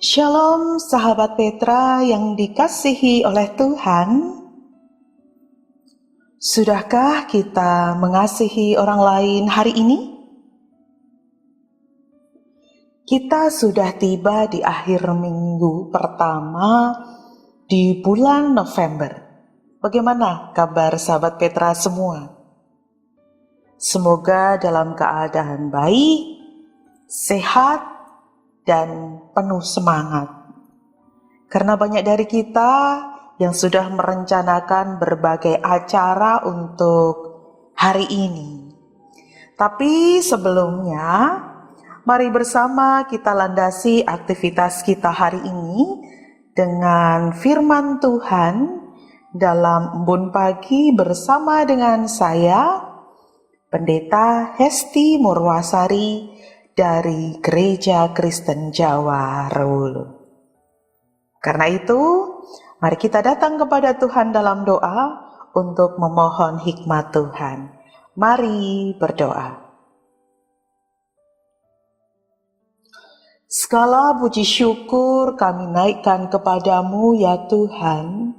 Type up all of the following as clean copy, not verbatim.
Shalom sahabat Petra yang dikasihi oleh Tuhan. Sudahkah kita mengasihi orang lain hari ini? Kita sudah tiba di akhir minggu pertama di bulan November. Bagaimana kabar sahabat Petra semua? Semoga dalam keadaan baik, sehat, dan penuh semangat. Karena banyak dari kita yang sudah merencanakan berbagai acara untuk hari ini. Tapi sebelumnya, mari bersama kita landasi aktivitas kita hari ini dengan firman Tuhan dalam Embun Pagi bersama dengan saya, Pendeta Hesti Murwasari dari Gereja Kristen Jawa Rewulu. Karena itu, mari kita datang kepada Tuhan dalam doa untuk memohon hikmat Tuhan. Mari berdoa. Segala puji syukur kami naikkan kepadamu ya Tuhan,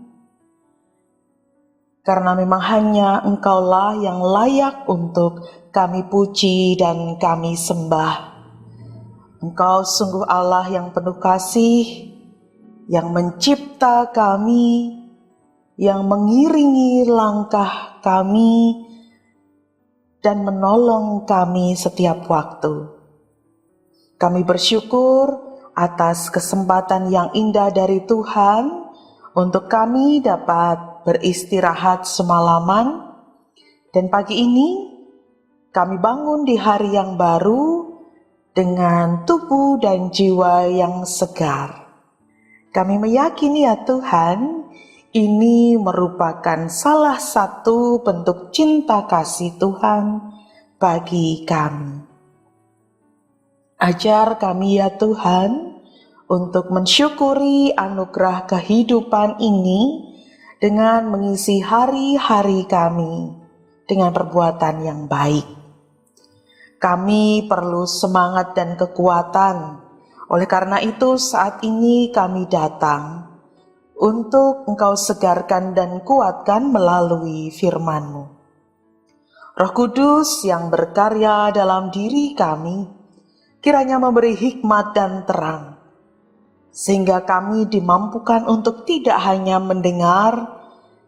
karena memang hanya Engkaulah yang layak untuk kami puji dan kami sembah. Engkau sungguh Allah yang penuh kasih, yang mencipta kami, yang mengiringi langkah kami, dan menolong kami setiap waktu. Kami bersyukur atas kesempatan yang indah dari Tuhan untuk kami dapat beristirahat semalaman, dan pagi ini kami bangun di hari yang baru dengan tubuh dan jiwa yang segar. Kami meyakini ya Tuhan, ini merupakan salah satu bentuk cinta kasih Tuhan bagi kami. Ajar kami ya Tuhan untuk mensyukuri anugerah kehidupan ini dengan mengisi hari-hari kami dengan perbuatan yang baik. Kami perlu semangat dan kekuatan. Oleh karena itu saat ini kami datang untuk Engkau segarkan dan kuatkan melalui firman-Mu. Roh Kudus yang berkarya dalam diri kami, kiranya memberi hikmat dan terang, sehingga kami dimampukan untuk tidak hanya mendengar,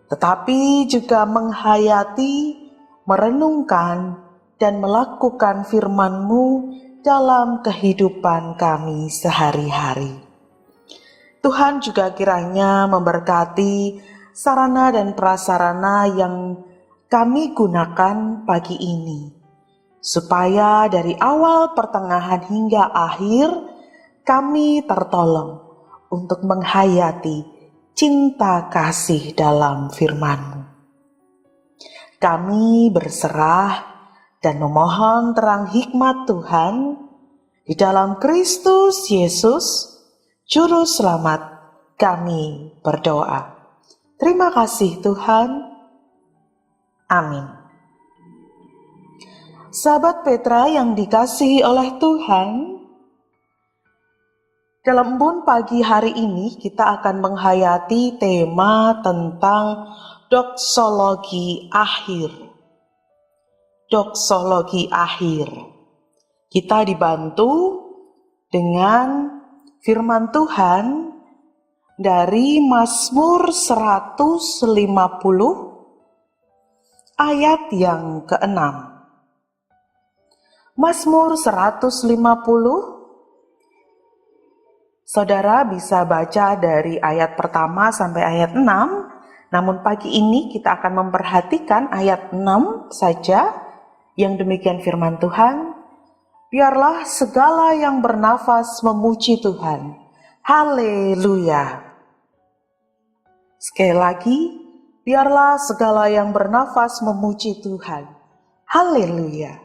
tetapi juga menghayati, merenungkan, dan melakukan firman-Mu dalam kehidupan kami sehari-hari. Tuhan juga kiranya memberkati sarana dan prasarana yang kami gunakan pagi ini, supaya dari awal, pertengahan, hingga akhir kami tertolong untuk menghayati cinta kasih dalam firman-Mu. Kami berserah dan memohon terang hikmat Tuhan di dalam Kristus Yesus, Juru Selamat, kami berdoa. Terima kasih Tuhan. Amin. Sahabat Petra yang dikasihi oleh Tuhan, dalam Embun Pagi hari ini kita akan menghayati tema tentang doksologi akhir. Doksologi akhir. Kita dibantu dengan firman Tuhan dari Mazmur 150 ayat yang ke-6. Mazmur 150, saudara bisa baca dari ayat pertama sampai ayat 6, namun pagi ini kita akan memperhatikan ayat 6 saja. Yang demikian firman Tuhan, biarlah segala yang bernafas memuji Tuhan. Haleluya. Sekali lagi, biarlah segala yang bernafas memuji Tuhan. Haleluya.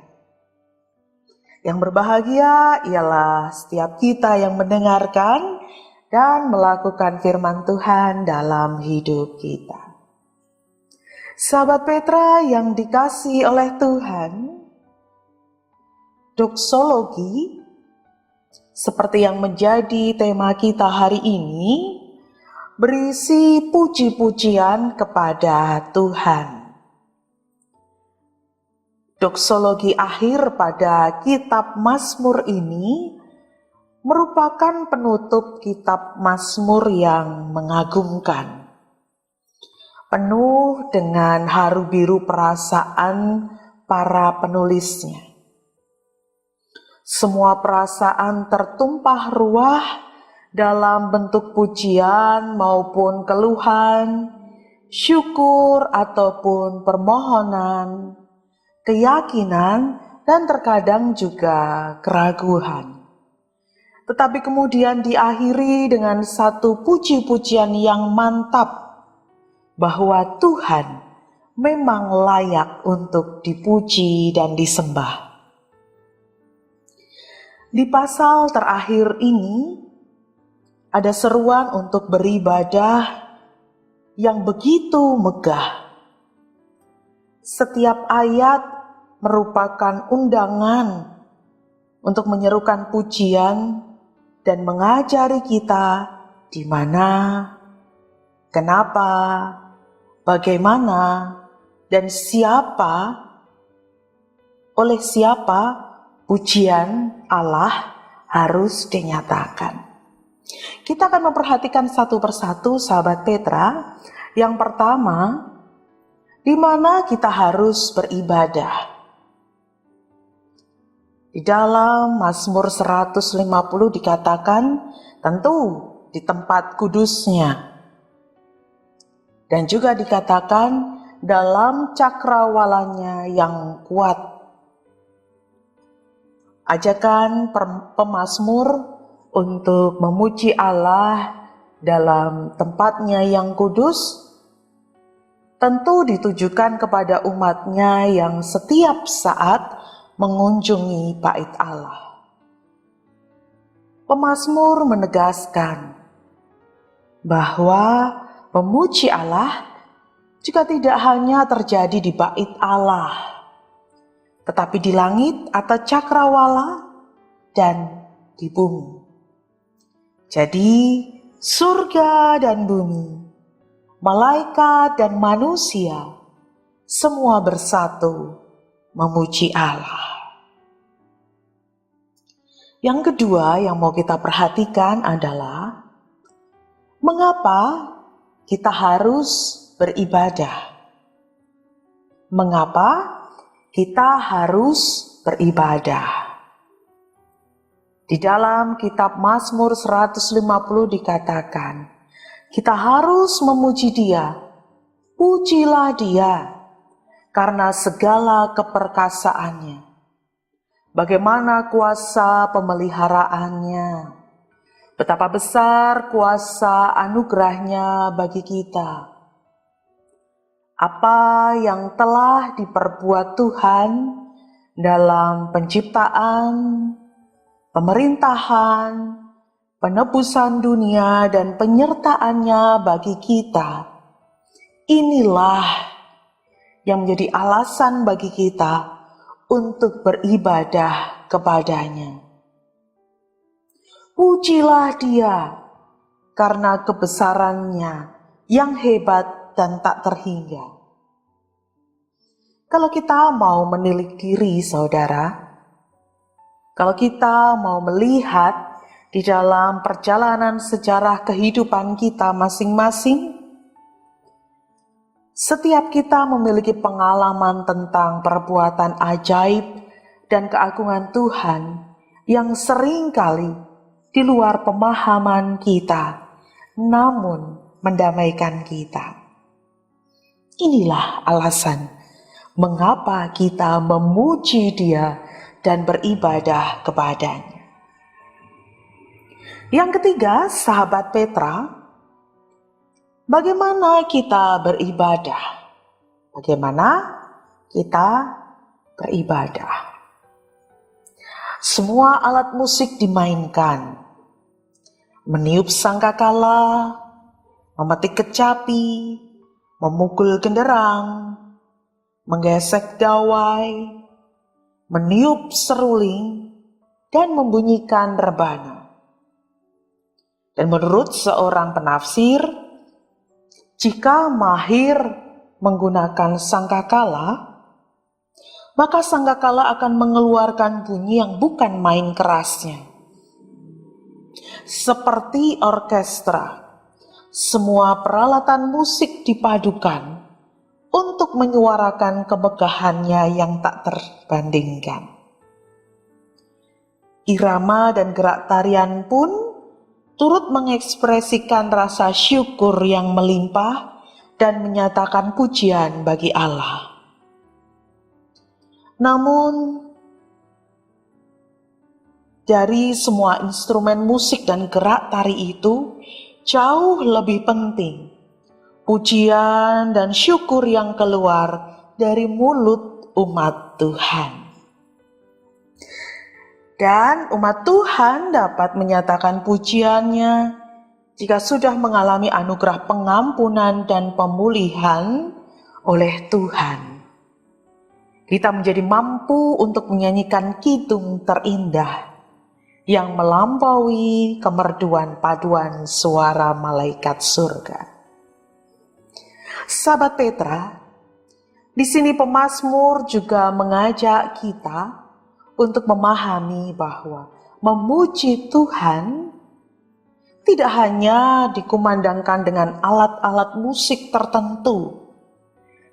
Yang berbahagia ialah setiap kita yang mendengarkan dan melakukan firman Tuhan dalam hidup kita. Sahabat Petra yang dikasihi oleh Tuhan, doksologi seperti yang menjadi tema kita hari ini, berisi puji-pujian kepada Tuhan. Doksologi akhir pada kitab Mazmur ini merupakan penutup kitab Mazmur yang mengagumkan, penuh dengan haru biru perasaan para penulisnya. Semua perasaan tertumpah ruah dalam bentuk pujian maupun keluhan, syukur ataupun permohonan, keyakinan, dan terkadang juga keraguan. Tetapi kemudian diakhiri dengan satu puji-pujian yang mantap bahwa Tuhan memang layak untuk dipuji dan disembah. Di pasal terakhir ini ada seruan untuk beribadah yang begitu megah. Setiap ayat merupakan undangan untuk menyerukan pujian dan mengajari kita di mana, kenapa, bagaimana, dan oleh siapa pujian Allah harus dinyatakan. Kita akan memperhatikan satu persatu, sahabat Petra. Yang pertama, di mana kita harus beribadah. Di dalam Mazmur 150 dikatakan tentu di tempat kudusnya. Dan juga dikatakan dalam cakrawalanya yang kuat. Ajakan pemazmur untuk memuji Allah dalam tempatnya yang kudus tentu ditujukan kepada umatnya yang setiap saat mengunjungi bait Allah. Pemazmur menegaskan bahwa memuji Allah juga tidak hanya terjadi di bait Allah, tetapi di langit atau cakrawala dan di bumi. Jadi surga dan bumi, malaikat dan manusia, semua bersatu memuji Allah. Yang kedua yang mau kita perhatikan adalah mengapa kita harus beribadah. Mengapa kita harus beribadah? Di dalam kitab Mazmur 150 dikatakan, kita harus memuji Dia. Pujilah Dia karena segala keperkasaannya. Bagaimana kuasa pemeliharaannya. Betapa besar kuasa anugerahnya bagi kita. Apa yang telah diperbuat Tuhan dalam penciptaan, pemerintahan, penebusan dunia, dan penyertaannya bagi kita. Inilah yang menjadi alasan bagi kita untuk beribadah kepadanya. Pujilah Dia karena kebesarannya yang hebat dan tak terhingga. Kalau kita mau menilik diri, saudara, kalau kita mau melihat di dalam perjalanan sejarah kehidupan kita masing-masing, setiap kita memiliki pengalaman tentang perbuatan ajaib dan keagungan Tuhan yang seringkali di luar pemahaman kita, namun mendamaikan kita. Inilah alasan mengapa kita memuji Dia dan beribadah kepadanya. Yang ketiga, sahabat Petra, bagaimana kita beribadah? Bagaimana kita beribadah? Semua alat musik dimainkan. Meniup sangkakala, memetik kecapi, memukul genderang, menggesek dawai, meniup seruling, dan membunyikan rebana. Dan menurut seorang penafsir, jika mahir menggunakan sangkakala, maka sangkakala akan mengeluarkan bunyi yang bukan main kerasnya. Seperti orkestra, semua peralatan musik dipadukan untuk menyuarakan kemegahannya yang tak terbandingkan. Irama dan gerak tarian pun turut mengekspresikan rasa syukur yang melimpah dan menyatakan pujian bagi Allah. Namun, dari semua instrumen musik dan gerak tari itu, jauh lebih penting pujian dan syukur yang keluar dari mulut umat Tuhan. Dan umat Tuhan dapat menyatakan pujiannya jika sudah mengalami anugerah pengampunan dan pemulihan oleh Tuhan. Kita menjadi mampu untuk menyanyikan kidung terindah yang melampaui kemerduan paduan suara malaikat surga. Sahabat Petra, di sini pemazmur juga mengajak kita untuk memahami bahwa memuji Tuhan tidak hanya dikumandangkan dengan alat-alat musik tertentu,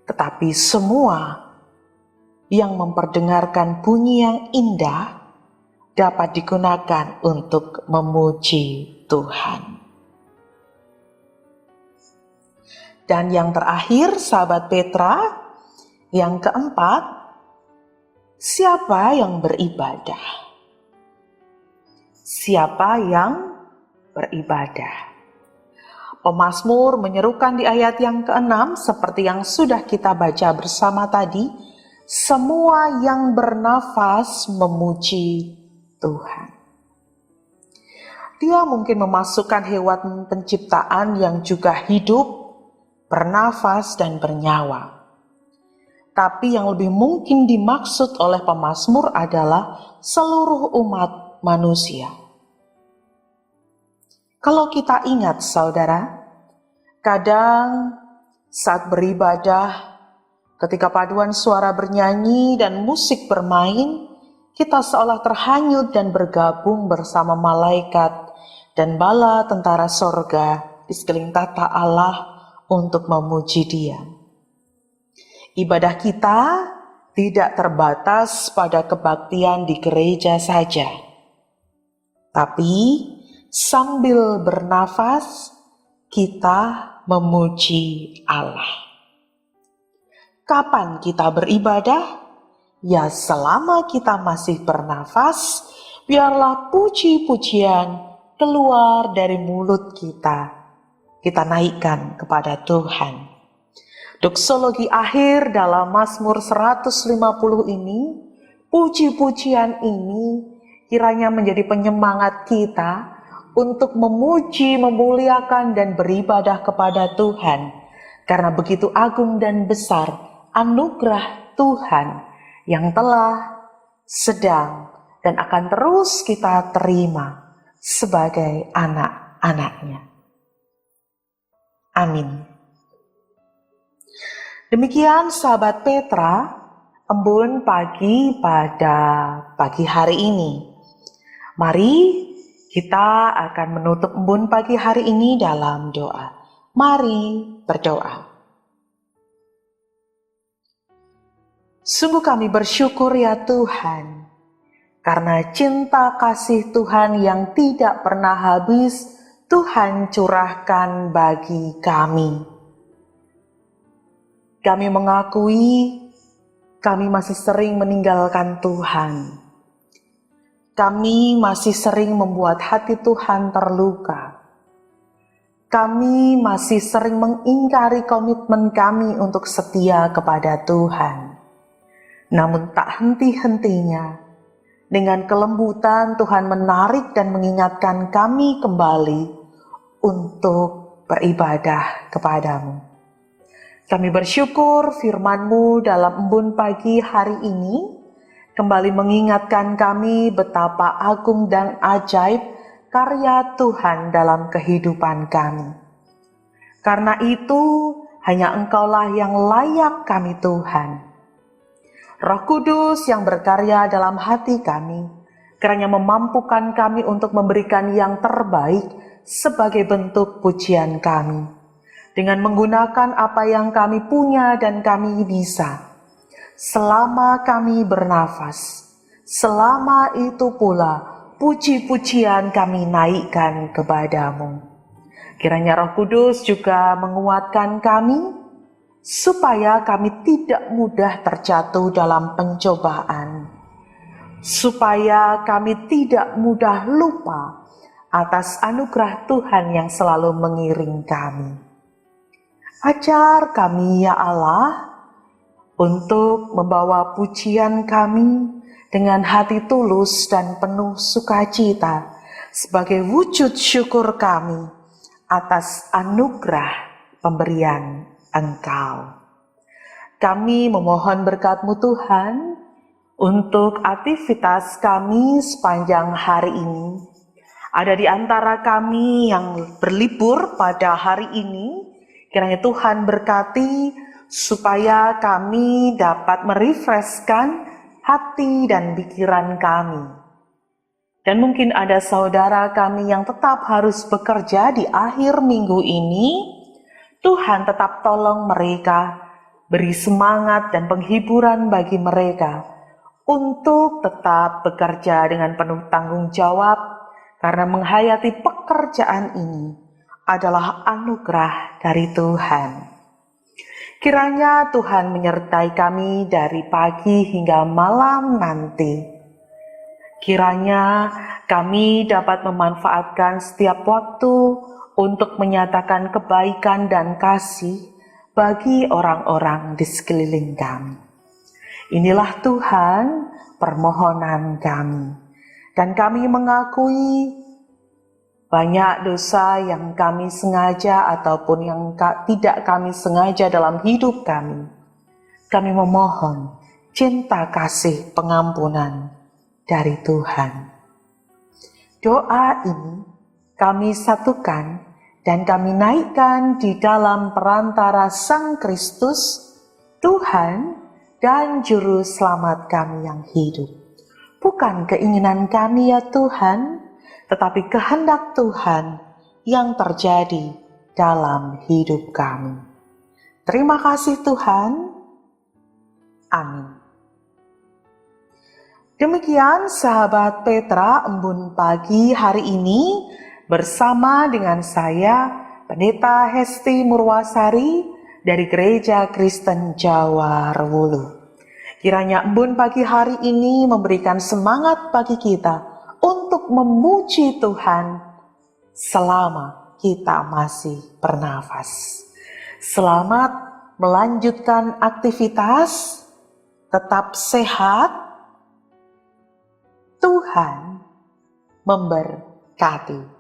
tetapi semua yang memperdengarkan bunyi yang indah dapat digunakan untuk memuji Tuhan. Dan yang terakhir, sahabat Petra, yang keempat, siapa yang beribadah? Siapa yang beribadah? Pemazmur menyerukan di ayat yang ke-6 seperti yang sudah kita baca bersama tadi, semua yang bernafas memuji Tuhan. Dia mungkin memasukkan hewan penciptaan yang juga hidup, bernafas dan bernyawa. Tapi yang lebih mungkin dimaksud oleh pemazmur adalah seluruh umat manusia. Kalau kita ingat saudara, kadang saat beribadah, ketika paduan suara bernyanyi dan musik bermain, kita seolah terhanyut dan bergabung bersama malaikat dan bala tentara sorga di sekeliling tata Allah untuk memuji Dia. Ibadah kita tidak terbatas pada kebaktian di gereja saja, tapi sambil bernafas kita memuji Allah. Kapan kita beribadah? Ya, selama kita masih bernafas, biarlah puji-pujian keluar dari mulut kita. Kita naikkan kepada Tuhan. Doksologi akhir dalam Mazmur 150 ini, puji-pujian ini kiranya menjadi penyemangat kita untuk memuji, memuliakan dan beribadah kepada Tuhan. Karena begitu agung dan besar anugerah Tuhan yang telah, sedang, dan akan terus kita terima sebagai anak-anak-Nya. Amin. Demikian sahabat Petra, embun pagi pada pagi hari ini. Mari kita akan menutup embun pagi hari ini dalam doa. Mari berdoa. Sungguh kami bersyukur ya Tuhan, karena cinta kasih Tuhan yang tidak pernah habis Tuhan curahkan bagi kami. Kami mengakui kami masih sering meninggalkan Tuhan. Kami masih sering membuat hati Tuhan terluka. Kami masih sering mengingkari komitmen kami untuk setia kepada Tuhan. Namun tak henti-hentinya, dengan kelembutan Tuhan menarik dan mengingatkan kami kembali untuk beribadah kepadamu. Kami bersyukur firman-Mu dalam embun pagi hari ini kembali mengingatkan kami betapa agung dan ajaib karya Tuhan dalam kehidupan kami. Karena itu, hanya Engkaulah yang layak kami Tuhan. Roh Kudus yang berkarya dalam hati kami, kiranya memampukan kami untuk memberikan yang terbaik sebagai bentuk pujian kami. Dengan menggunakan apa yang kami punya dan kami bisa. Selama kami bernafas, selama itu pula puji-pujian kami naikkan kepadamu. Kiranya Roh Kudus juga menguatkan kami, supaya kami tidak mudah terjatuh dalam pencobaan, supaya kami tidak mudah lupa atas anugerah Tuhan yang selalu mengiring kami. Ajar kami ya Allah, untuk membawa pujian kami dengan hati tulus dan penuh sukacita sebagai wujud syukur kami atas anugerah pemberian Engkau. Kami memohon berkat-Mu Tuhan untuk aktivitas kami sepanjang hari ini. Ada di antara kami yang berlibur pada hari ini, kiranya Tuhan berkati supaya kami dapat merefreshkan hati dan pikiran kami. Dan mungkin ada saudara kami yang tetap harus bekerja di akhir minggu ini. Tuhan tetap tolong mereka, beri semangat dan penghiburan bagi mereka untuk tetap bekerja dengan penuh tanggung jawab, karena menghayati pekerjaan ini adalah anugerah dari Tuhan. Kiranya Tuhan menyertai kami dari pagi hingga malam nanti. Kiranya kami dapat memanfaatkan setiap waktu untuk menyatakan kebaikan dan kasih bagi orang-orang di sekeliling kami. Inilah Tuhan permohonan kami, dan kami mengakui banyak dosa yang kami sengaja ataupun yang tidak kami sengaja dalam hidup kami. Kami memohon cinta kasih pengampunan dari Tuhan. Doa ini kami satukan dan kami naikkan di dalam perantara Sang Kristus, Tuhan dan Juru Selamat kami yang hidup. Bukan keinginan kami ya Tuhan, tetapi kehendak Tuhan yang terjadi dalam hidup kami. Terima kasih Tuhan. Amin. Demikian sahabat Petra Embun Pagi hari ini bersama dengan saya Pendeta Hesti Murwasari dari Gereja Kristen Jawa Rewulu. Kiranya Embun Pagi hari ini memberikan semangat bagi kita untuk memuji Tuhan selama kita masih bernafas. Selamat melanjutkan aktivitas, tetap sehat. Tuhan memberkati.